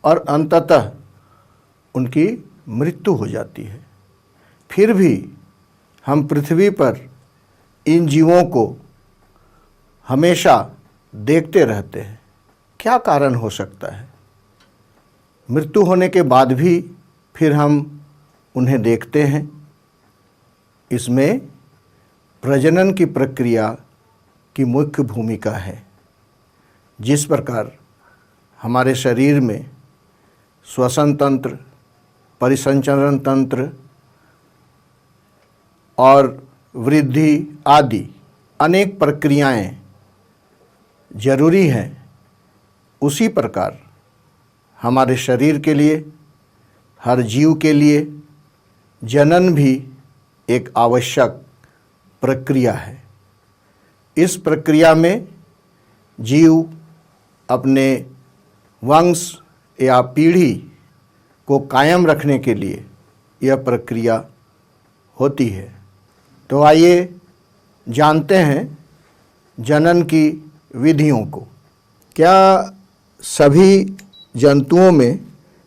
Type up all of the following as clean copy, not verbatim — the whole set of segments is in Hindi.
और अंततः उनकी मृत्यु हो जाती है। फिर भी हम पृथ्वी पर इन जीवों को हमेशा देखते रहते हैं। क्या कारण हो सकता है? मृत्यु होने के बाद भी फिर हम उन्हें देखते हैं। इसमें प्रजनन की प्रक्रिया की मुख्य भूमिका है। जिस प्रकार हमारे शरीर में श्वसन तंत्र, परिसंचरण तंत्र और वृद्धि आदि अनेक प्रक्रियाएं जरूरी हैं, उसी प्रकार हमारे शरीर के लिए, हर जीव के लिए जनन भी एक आवश्यक प्रक्रिया है। इस प्रक्रिया में जीव अपने वंश या पीढ़ी को कायम रखने के लिए यह प्रक्रिया होती है। तो आइए जानते हैं जनन की विधियों को। क्या सभी जंतुओं में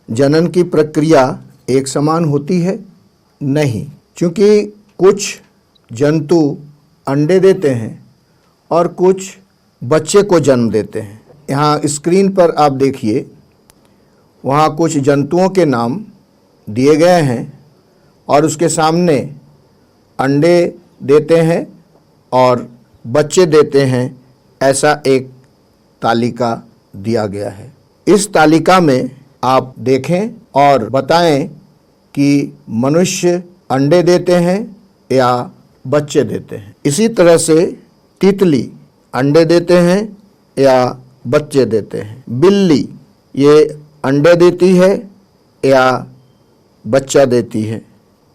जनन की प्रक्रिया एक समान होती है? नहीं, क्योंकि कुछ जंतु अंडे देते हैं और कुछ बच्चे को जन्म देते हैं। यहाँ स्क्रीन पर आप देखिए, वहाँ कुछ जंतुओं के नाम दिए गए हैं और उसके सामने अंडे देते हैं और बच्चे देते हैं, ऐसा एक तालिका दिया गया है। इस तालिका में आप देखें और बताएं कि मनुष्य अंडे देते हैं या बच्चे देते हैं। इसी तरह से तितली अंडे देते हैं या बच्चे देते हैं। बिल्ली ये अंडे देती है या बच्चा देती है।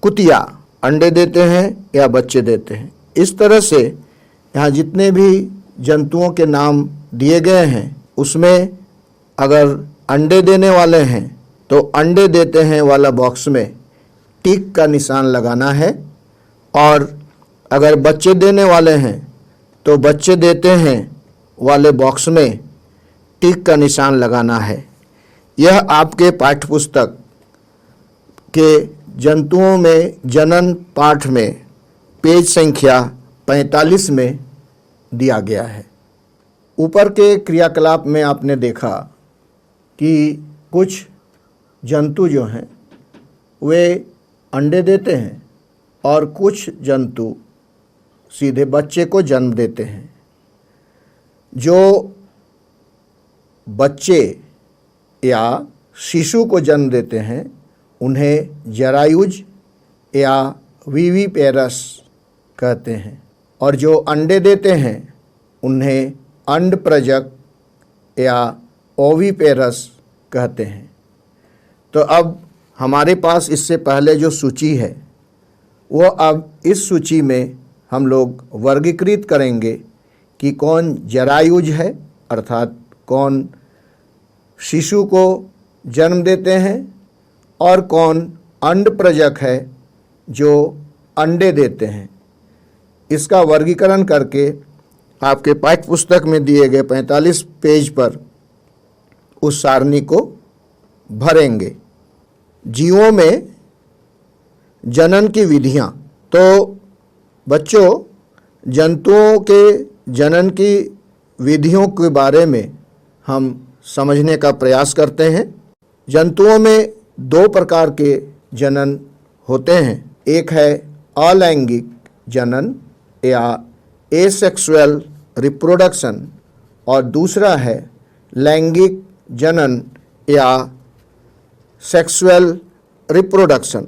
कुतिया अंडे देते हैं या बच्चे देते हैं। इस तरह से यहाँ जितने भी जंतुओं के नाम दिए गए हैं, उसमें अगर अंडे देने वाले हैं तो अंडे देते हैं वाला बॉक्स में टिक का निशान लगाना है, और अगर बच्चे देने वाले हैं तो बच्चे देते हैं वाले बॉक्स में टिक का निशान लगाना है। यह आपके पाठ्यपुस्तक के जंतुओं में जनन पाठ में पेज संख्या 45 में दिया गया है। ऊपर के क्रियाकलाप में आपने देखा कि कुछ जंतु जो हैं वे अंडे देते हैं और कुछ जंतु सीधे बच्चे को जन्म देते हैं। जो बच्चे या शिशु को जन्म देते हैं उन्हें जरायुज या विविपेरस कहते हैं, और जो अंडे देते हैं उन्हें अंडप्रजक या ओविपेरस कहते हैं। तो अब हमारे पास इससे पहले जो सूची है वो अब इस सूची में हम लोग वर्गीकृत करेंगे कि कौन जरायुज है, अर्थात कौन शिशु को जन्म देते हैं, और कौन अंडप्रजक है जो अंडे देते हैं। इसका वर्गीकरण करके आपके पाठ्यपुस्तक में दिए गए 45 पेज पर उस सारणी को भरेंगे। जीवों में जनन की विधियां। तो बच्चों, जंतुओं के जनन की विधियों के बारे में हम समझने का प्रयास करते हैं। जंतुओं में 2 प्रकार के जनन होते हैं। एक है अलैंगिक जनन या एसेक्सुअल रिप्रोडक्शन, और दूसरा है लैंगिक जनन या सेक्सुअल रिप्रोडक्शन।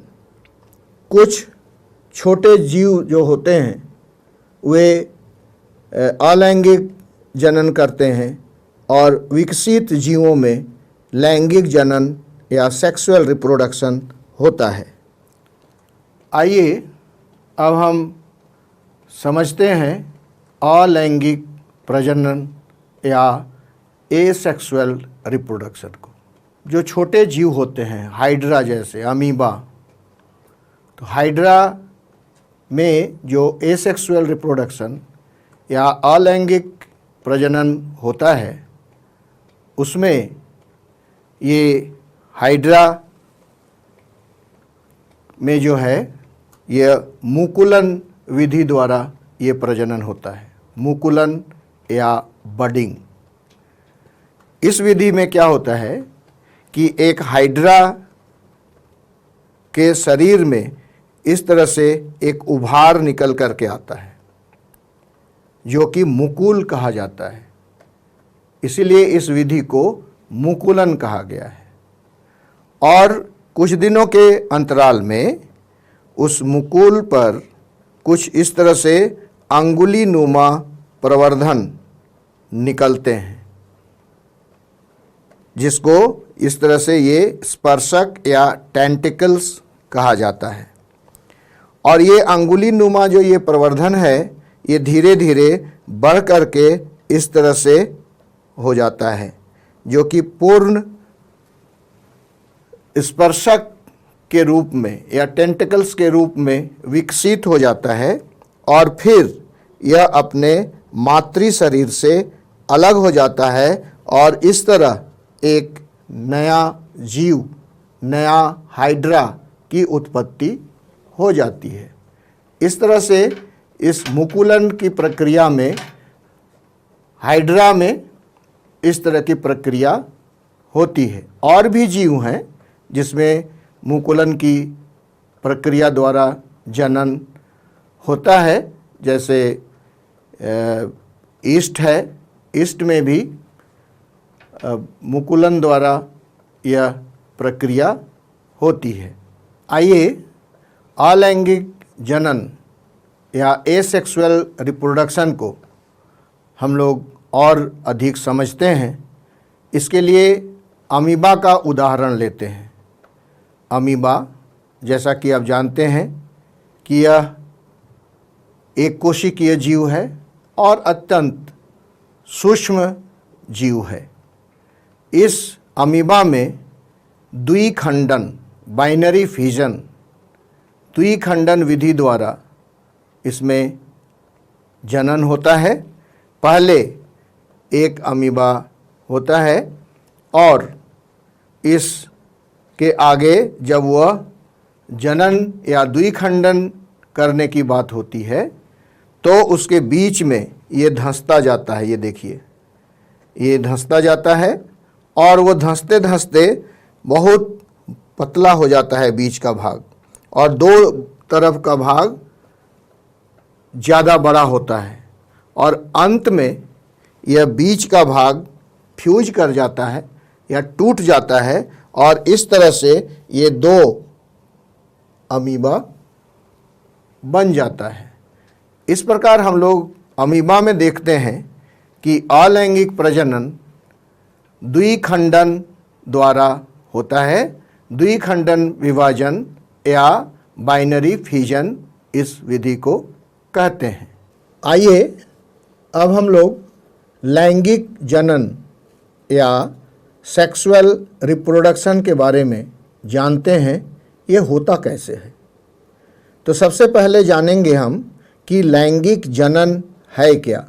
कुछ छोटे जीव जो होते हैं वे अलैंगिक जनन करते हैं, और विकसित जीवों में लैंगिक जनन या सेक्सुअल रिप्रोडक्शन होता है। आइए अब हम समझते हैं अलैंगिक प्रजनन या एसेक्सुअल रिप्रोडक्शन को। जो छोटे जीव होते हैं, हाइड्रा जैसे अमीबा, तो हाइड्रा में जो एसेक्सुअल रिप्रोडक्शन या अलैंगिक प्रजनन होता है, उसमें ये हाइड्रा में जो है यह मुकुलन विधि द्वारा ये प्रजनन होता है, मुकुलन या बडिंग। इस विधि में क्या होता है कि एक हाइड्रा के शरीर में इस तरह से एक उभार निकल करके आता है जो कि मुकुल कहा जाता है, इसीलिए इस विधि को मुकुलन कहा गया है। और कुछ दिनों के अंतराल में उस मुकुल पर कुछ इस तरह से अंगुली नुमा प्रवर्धन निकलते हैं, जिसको इस तरह से ये स्पर्शक या टेंटिकल्स कहा जाता है। और ये अंगुली नुमा जो ये प्रवर्धन है, ये धीरे धीरे बढ़ करके इस तरह से हो जाता है, जो कि पूर्ण स्पर्शक के रूप में या टेंटिकल्स के रूप में विकसित हो जाता है। और फिर यह अपने मातृ शरीर से अलग हो जाता है और इस तरह एक नया जीव, नया हाइड्रा की उत्पत्ति हो जाती है। इस तरह से इस मुकुलन की प्रक्रिया में हाइड्रा में इस तरह की प्रक्रिया होती है। और भी जीव हैं जिसमें मुकुलन की प्रक्रिया द्वारा जनन होता है, जैसे ईस्ट है, ईस्ट में भी मुकुलन द्वारा यह प्रक्रिया होती है। आइए अलैंगिक जनन या एसेक्सुअल रिप्रोडक्शन को हम लोग और अधिक समझते हैं। इसके लिए अमीबा का उदाहरण लेते हैं। अमीबा, जैसा कि आप जानते हैं कि यह एक कोशिकीय जीव है और अत्यंत सूक्ष्म जीव है। इस अमीबा में द्विखंडन, बाइनरी फिजन, द्विखंडन विधि द्वारा इसमें जनन होता है। पहले एक अमीबा होता है और इसके आगे जब वह जनन या द्विखंडन करने की बात होती है तो उसके बीच में ये धंसता जाता है। ये देखिए, ये धंसता जाता है और वो धंसते धंसते बहुत पतला हो जाता है बीच का भाग, और दो तरफ का भाग ज़्यादा बड़ा होता है और अंत में यह बीच का भाग फ्यूज कर जाता है या टूट जाता है और इस तरह से ये दो अमीबा बन जाता है। इस प्रकार हम लोग अमीबा में देखते हैं कि अलैंगिक प्रजनन द्विखंडन द्वारा होता है। द्विखंडन विभाजन या बाइनरी फिजन इस विधि को कहते हैं। आइए अब हम लोग लैंगिक जनन या सेक्सुअल रिप्रोडक्शन के बारे में जानते हैं, ये होता कैसे है। तो सबसे पहले जानेंगे हम कि लैंगिक जनन है क्या,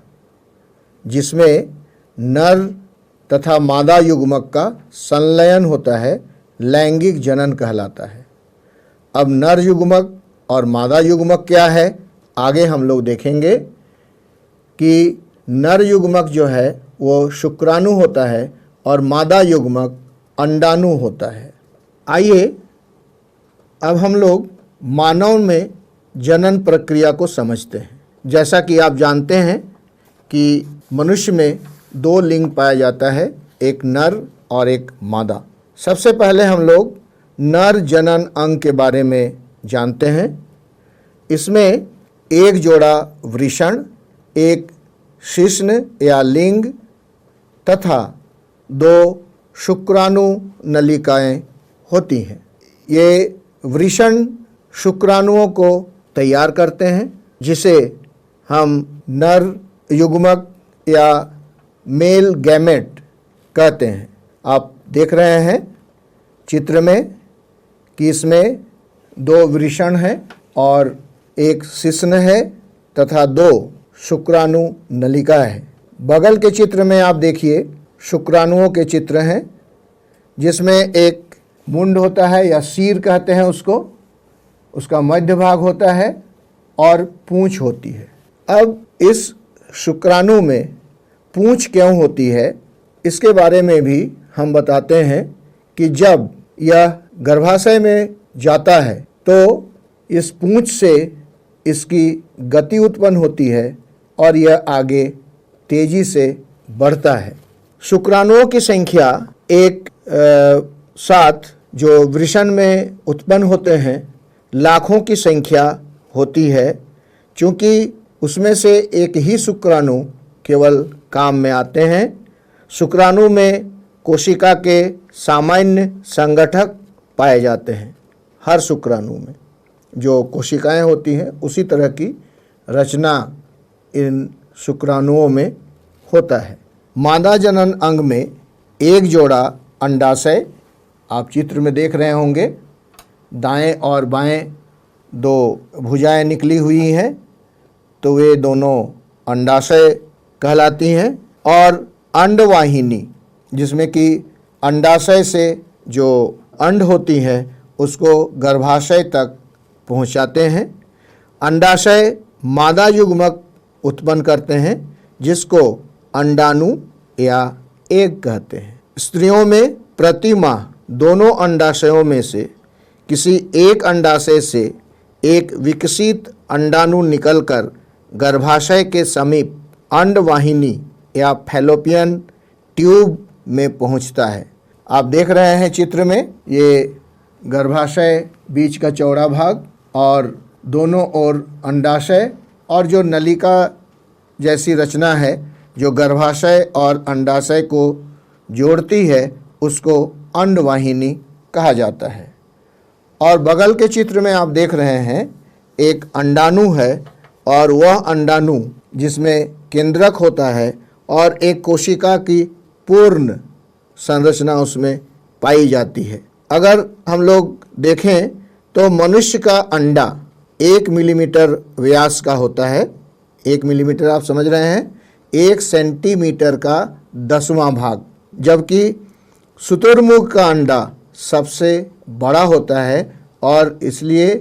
जिसमें नर तथा मादा युग्मक का संलयन होता है, लैंगिक जनन कहलाता है। अब नर युग्मक और मादा युग्मक क्या है, आगे हम लोग देखेंगे कि नर युग्मक जो है वो शुक्राणु होता है और मादा युग्मक अंडाणु होता है। आइए अब हम लोग मानव में जनन प्रक्रिया को समझते हैं। जैसा कि आप जानते हैं कि मनुष्य में दो लिंग पाया जाता है, एक नर और एक मादा। सबसे पहले हम लोग नर जनन अंग के बारे में जानते हैं। इसमें एक जोड़ा वृषण, एक शिश्न या लिंग तथा दो शुक्राणु नलिकाएं होती हैं। ये वृषण शुक्राणुओं को तैयार करते हैं, जिसे हम नर युग्मक या मेल गैमेट कहते हैं। आप देख रहे हैं चित्र में कि इसमें दो वृषण हैं और एक शिश्न है तथा दो शुक्राणु नलिका है। बगल के चित्र में आप देखिए शुक्राणुओं के चित्र हैं, जिसमें एक मुंड होता है या सिर कहते हैं उसको, उसका मध्य भाग होता है और पूंछ होती है। अब इस शुक्राणु में पूंछ क्यों होती है इसके बारे में भी हम बताते हैं कि जब यह गर्भाशय में जाता है तो इस पूंछ से इसकी गति उत्पन्न होती है और यह आगे तेजी से बढ़ता है। शुक्राणुओं की संख्या एक साथ जो वृषण में उत्पन्न होते हैं लाखों की संख्या होती है, क्योंकि उसमें से एक ही शुक्राणु केवल काम में आते हैं। शुक्राणु में कोशिका के सामान्य संगठक पाए जाते हैं। हर शुक्राणु में जो कोशिकाएं होती हैं उसी तरह की रचना इन शुक्राणुओं में होता है। मादा जनन अंग में एक जोड़ा अंडाशय आप चित्र में देख रहे होंगे, दाएं और बाएं दो भुजाएं निकली हुई हैं, तो वे दोनों अंडाशय कहलाती हैं। और अंडवाहिनी जिसमें कि अंडाशय से जो अंड होती हैं उसको गर्भाशय तक पहुंचाते हैं। अंडाशय मादा युग्मक उत्पन्न करते हैं जिसको अंडाणु या एग कहते हैं। स्त्रियों में प्रति माह दोनों अंडाशयों में से किसी एक अंडाशय से एक विकसित अंडाणु निकलकर गर्भाशय के समीप अंडवाहिनी या फैलोपियन ट्यूब में पहुंचता है। आप देख रहे हैं चित्र में, ये गर्भाशय बीच का चौड़ा भाग और दोनों ओर अंडाशय और जो नलिका जैसी रचना है जो गर्भाशय और अंडाशय को जोड़ती है उसको अंडवाहिनी कहा जाता है। और बगल के चित्र में आप देख रहे हैं एक अंडाणु है और वह अंडाणु जिसमें केंद्रक होता है और एक कोशिका की पूर्ण संरचना उसमें पाई जाती है। अगर हम लोग देखें तो मनुष्य का अंडा 1 मिलीमीटर व्यास का होता है। 1 मिलीमीटर आप समझ रहे हैं, 1 सेंटीमीटर का 10वां भाग, जबकि शुतुरमुर्ग का अंडा सबसे बड़ा होता है और इसलिए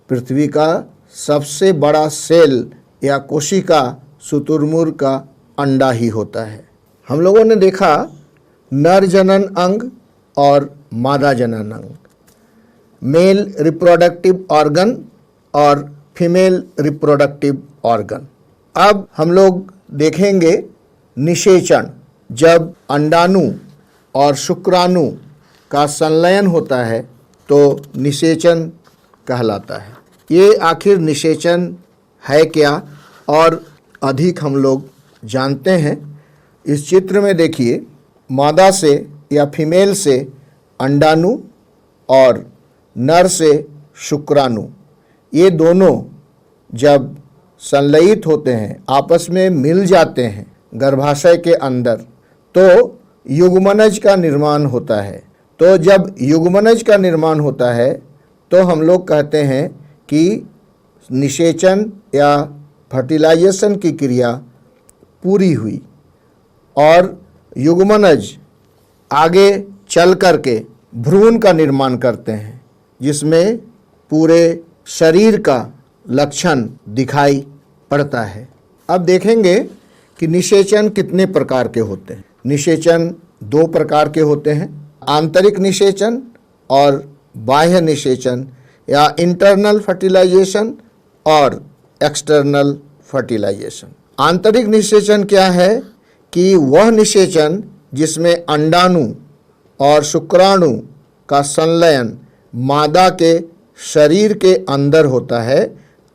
पृथ्वी का सबसे बड़ा सेल या कोशिका शुतुरमुर्ग का अंडा ही होता है। हम लोगों ने देखा नर जनन अंग और मादा जनन अंग, मेल रिप्रोडक्टिव ऑर्गन और फीमेल रिप्रोडक्टिव ऑर्गन। अब हम लोग देखेंगे निषेचन। जब अंडाणु और शुक्राणु का संलयन होता है तो निषेचन कहलाता है। ये आखिर निषेचन है क्या और अधिक हम लोग जानते हैं। इस चित्र में देखिए, मादा से या फीमेल से अंडाणु और नर से शुक्राणु, ये दोनों जब संलयित होते हैं, आपस में मिल जाते हैं गर्भाशय के अंदर, तो युग्मनज का निर्माण होता है। तो जब युग्मनज का निर्माण होता है तो हम लोग कहते हैं कि निषेचन या फर्टिलाइजेशन की क्रिया पूरी हुई और युग्मनज आगे चल करके भ्रूण का निर्माण करते हैं जिसमें पूरे शरीर का लक्षण दिखाई पड़ता है। अब देखेंगे कि निषेचन कितने प्रकार के होते हैं। निषेचन 2 प्रकार के होते हैं, आंतरिक निषेचन और बाह्य निषेचन या इंटरनल फर्टिलाइजेशन और एक्सटर्नल फर्टिलाइजेशन। आंतरिक निषेचन क्या है कि वह निषेचन जिसमें अंडाणु और शुक्राणु का संलयन मादा के शरीर के अंदर होता है,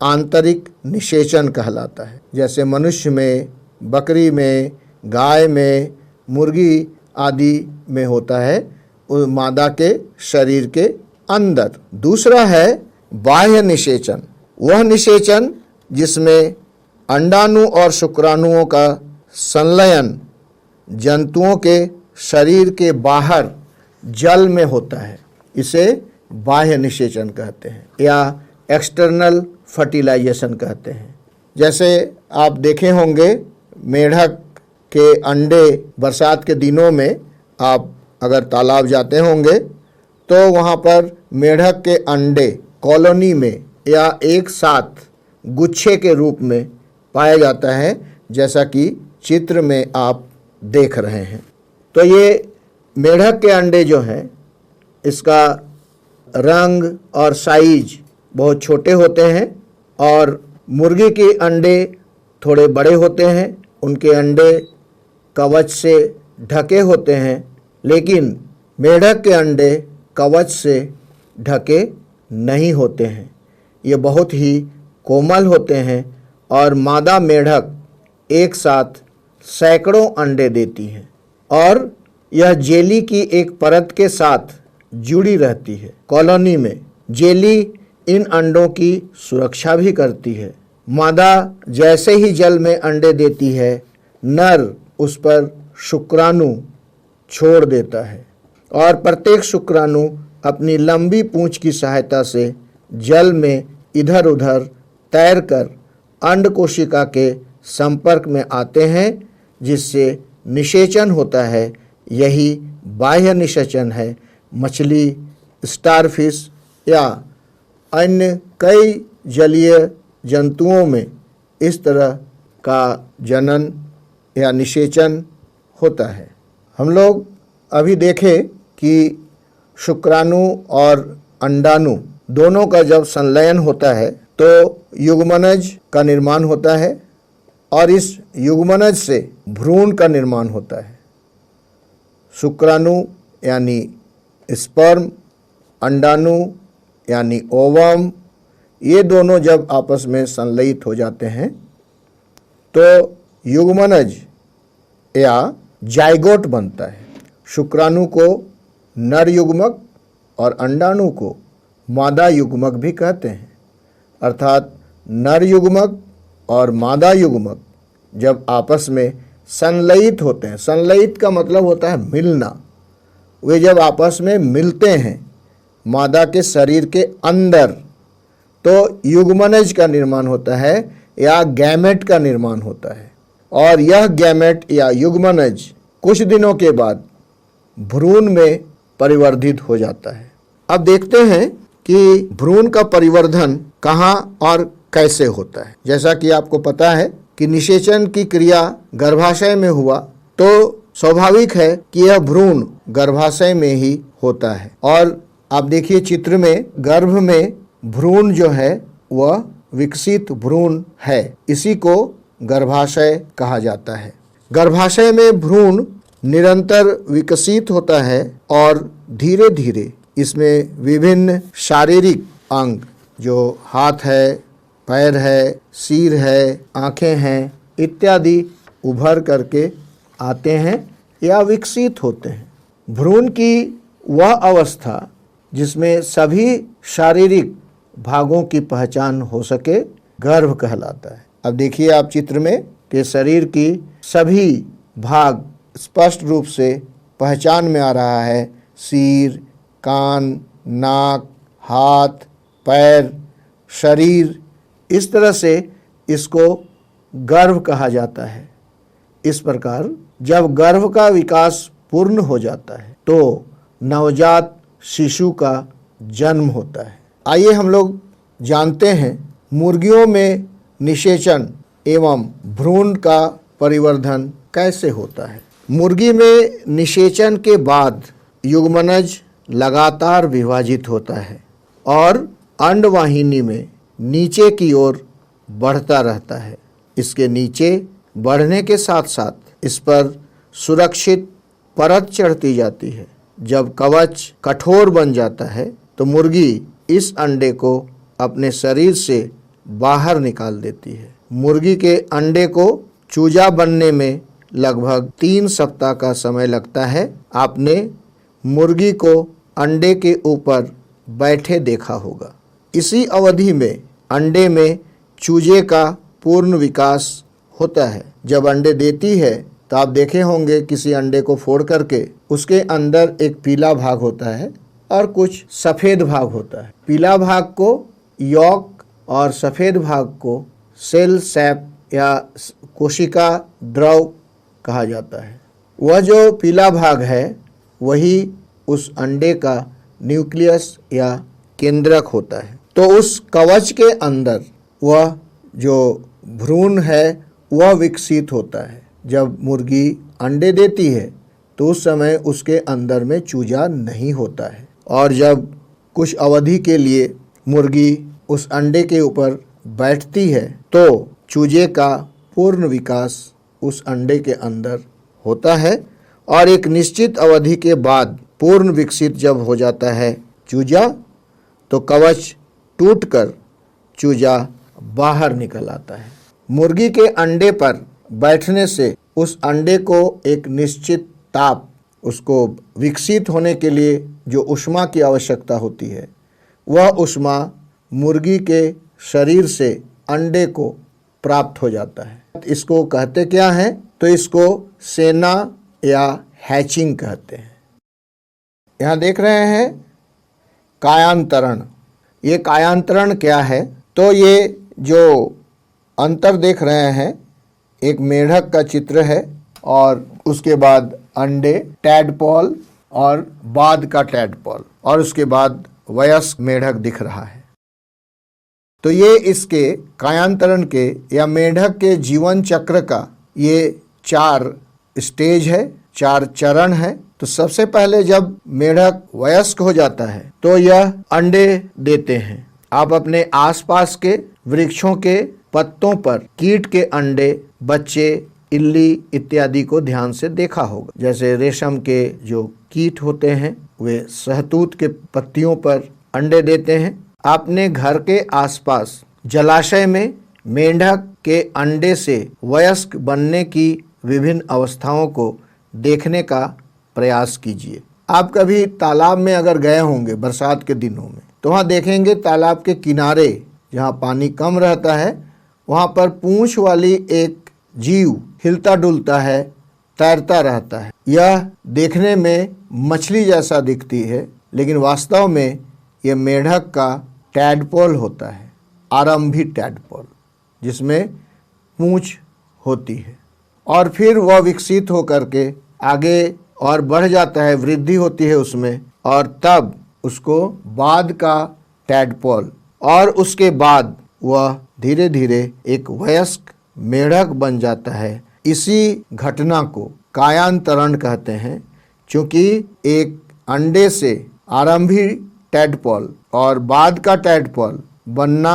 आंतरिक निषेचन कहलाता है। जैसे मनुष्य में, बकरी में, गाय में, मुर्गी आदि में होता है, उस मादा के शरीर के अंदर। दूसरा है बाह्य निषेचन। वह निषेचन जिसमें अंडाणु और शुक्राणुओं का संलयन जंतुओं के शरीर के बाहर जल में होता है, इसे बाह्य निषेचन कहते हैं या एक्सटर्नल फर्टिलाइजेशन कहते हैं। जैसे आप देखे होंगे मेढक के अंडे बरसात के दिनों में आप अगर तालाब जाते होंगे तो वहाँ पर मेढक के अंडे कॉलोनी में या एक साथ गुच्छे के रूप में पाया जाता है, जैसा कि चित्र में आप देख रहे हैं। तो ये मेढक के अंडे जो हैं, इसका रंग और साइज बहुत छोटे होते हैं और मुर्गी के अंडे थोड़े बड़े होते हैं। उनके अंडे कवच से ढके होते हैं, लेकिन मेढक के अंडे कवच से ढके नहीं होते हैं। ये बहुत ही कोमल होते हैं और मादा मेढक एक साथ सैकड़ों अंडे देती हैं और यह जेली की एक परत के साथ जुड़ी रहती है। कॉलोनी में जेली इन अंडों की सुरक्षा भी करती है। मादा जैसे ही जल में अंडे देती है, नर उस पर शुक्राणु छोड़ देता है और प्रत्येक शुक्राणु अपनी लंबी पूंछ की सहायता से जल में इधर उधर तैरकर अंड कोशिका के संपर्क में आते हैं, जिससे निषेचन होता है। यही बाह्य निषेचन है। मछली, स्टारफिश या अन्य कई जलीय जंतुओं में इस तरह का जनन या निषेचन होता है। हम लोग अभी देखें कि शुक्राणु और अंडाणु दोनों का जब संलयन होता है तो युग्मनज का निर्माण होता है और इस युग्मनज से भ्रूण का निर्माण होता है। शुक्राणु यानी स्पर्म, अंडाणु यानी ओवम, ये दोनों जब आपस में संलयित हो जाते हैं तो युग्मनज या जाइगोट बनता है। शुक्राणु को नर युग्मक और अंडाणु को मादा युग्मक भी कहते हैं। अर्थात नर युग्मक और मादा युग्मक जब आपस में संलयित होते हैं, संलयित का मतलब होता है मिलना, वे जब आपस में मिलते हैं मादा के शरीर के अंदर, तो युग्मनज का निर्माण होता है या गैमेट का निर्माण होता है और यह गैमेट या युग्मनज कुछ दिनों के बाद भ्रूण में परिवर्धित हो जाता है। अब देखते हैं कि भ्रूण का परिवर्धन कहाँ और कैसे होता है। जैसा कि आपको पता है कि निषेचन की क्रिया गर्भाशय में हुआ, तो स्वाभाविक है कि यह भ्रूण गर्भाशय में ही होता है। और आप देखिए चित्र में, गर्भ में भ्रूण जो है वह विकसित भ्रूण है, इसी को गर्भाशय कहा जाता है। गर्भाशय में भ्रूण निरंतर विकसित होता है और धीरे धीरे इसमें विभिन्न शारीरिक अंग, जो हाथ है, पैर है, सिर है, आँखें हैं इत्यादि उभर करके आते हैं या विकसित होते हैं। भ्रूण की वह अवस्था जिसमें सभी शारीरिक भागों की पहचान हो सके गर्भ कहलाता है। अब देखिए आप चित्र में कि शरीर की सभी भाग स्पष्ट रूप से पहचान में आ रहा है। सिर, कान, नाक, हाथ, पैर, शरीर, इस तरह से इसको गर्भ कहा जाता है। इस प्रकार जब गर्भ का विकास पूर्ण हो जाता है तो नवजात शिशु का जन्म होता है। आइए हम लोग जानते हैं मुर्गियों में निषेचन एवं भ्रूण का परिवर्धन कैसे होता है। मुर्गी में निषेचन के बाद युग्मनज लगातार विभाजित होता है और अंडवाहिनी में नीचे की ओर बढ़ता रहता है। इसके नीचे बढ़ने के साथ साथ इस पर सुरक्षित परत चढ़ती जाती है। जब कवच कठोर बन जाता है तो मुर्गी इस अंडे को अपने शरीर से बाहर निकाल देती है। मुर्गी के अंडे को चूजा बनने में लगभग 3 सप्ताह का समय लगता है। आपने मुर्गी को अंडे के ऊपर बैठे देखा होगा। इसी अवधि में अंडे में चूजे का पूर्ण विकास होता है। जब अंडे देती है तो आप देखे होंगे किसी अंडे को फोड़ करके उसके अंदर एक पीला भाग होता है और कुछ सफ़ेद भाग होता है। पीला भाग को यॉक और सफ़ेद भाग को सेल सैप या कोशिका द्रव कहा जाता है। वह जो पीला भाग है वही उस अंडे का न्यूक्लियस या केंद्रक होता है। तो उस कवच के अंदर वह जो भ्रूण है वह विकसित होता है। जब मुर्गी अंडे देती है तो उस समय उसके अंदर में चूजा नहीं होता है, और जब कुछ अवधि के लिए मुर्गी उस अंडे के ऊपर बैठती है तो चूजे का पूर्ण विकास उस अंडे के अंदर होता है, और एक निश्चित अवधि के बाद पूर्ण विकसित जब हो जाता है चूजा तो कवच टूटकर चूजा बाहर निकल आता है। मुर्गी के अंडे पर बैठने से उस अंडे को एक निश्चित ताप, उसको विकसित होने के लिए जो ऊष्मा की आवश्यकता होती है, वह ऊष्मा मुर्गी के शरीर से अंडे को प्राप्त हो जाता है। इसको कहते क्या हैं? तो इसको सेना या हैचिंग कहते हैं। यहाँ देख रहे हैं कायांतरण। ये कायांतरण क्या है? तो ये जो अंतर देख रहे हैं, एक मेढक का चित्र है और उसके बाद अंडे, टैडपॉल और बाद का टैडपॉल, और उसके बाद वयस्क मेढक दिख रहा है। तो ये इसके कायांतरण के या मेढक के जीवन चक्र का ये 4 स्टेज है, 4 चरण है। तो सबसे पहले जब मेढक वयस्क हो जाता है तो यह अंडे देते हैं। आप अपने आसपास के वृक्षों के पत्तों पर कीट के अंडे, बच्चे, इल्ली इत्यादि को ध्यान से देखा होगा। जैसे रेशम के जो कीट होते हैं वे शहतूत के पत्तियों पर अंडे देते हैं। अपने घर के आसपास जलाशय में मेंढक के अंडे से वयस्क बनने की विभिन्न अवस्थाओं को देखने का प्रयास कीजिए। आप कभी तालाब में अगर गए होंगे बरसात के दिनों में, तो वहाँ देखेंगे तालाब के किनारे जहाँ पानी कम रहता है वहाँ पर पूंछ वाली एक जीव हिलता डुलता है, तैरता रहता है। यह देखने में मछली जैसा दिखती है, लेकिन वास्तव में यह मेढक का टैडपोल होता है, आरंभी टैडपोल, जिसमें पूंछ होती है। और फिर वह विकसित होकर के आगे और बढ़ जाता है, वृद्धि होती है उसमें, और तब उसको बाद का टैडपोल, और उसके बाद वह धीरे धीरे एक वयस्क मेढक बन जाता है। इसी घटना को कायांतरण कहते हैं, क्योंकि एक अंडे से आरंभी टैडपोल और बाद का टैडपोल बनना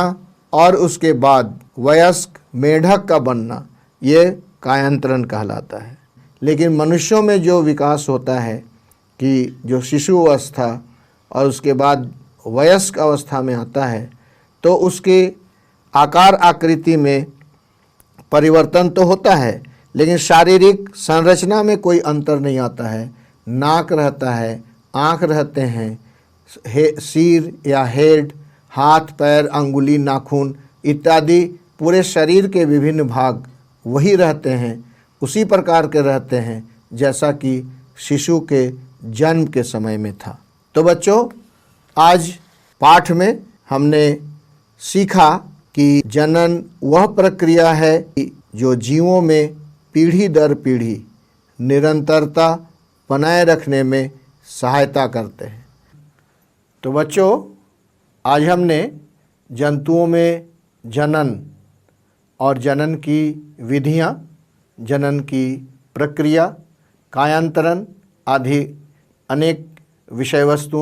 और उसके बाद वयस्क मेढक का बनना, ये कायांतरण कहलाता है। लेकिन मनुष्यों में जो विकास होता है कि जो शिशु अवस्था और उसके बाद वयस्क अवस्था में आता है, तो उसके आकार आकृति में परिवर्तन तो होता है, लेकिन शारीरिक संरचना में कोई अंतर नहीं आता है। नाक रहता है, आँख रहते हैं, सिर या हेड, हाथ, पैर, अंगुली, नाखून इत्यादि पूरे शरीर के विभिन्न भाग वही रहते हैं, उसी प्रकार के रहते हैं जैसा कि शिशु के जन्म के समय में था। तो बच्चों, आज पाठ में हमने सीखा कि जनन वह प्रक्रिया है जो जीवों में पीढ़ी दर पीढ़ी निरंतरता बनाए रखने में सहायता करते हैं। तो बच्चों, आज हमने जंतुओं में जनन और जनन की विधियाँ, जनन की प्रक्रिया, कायांतरण आदि अनेक विषय वस्तुओं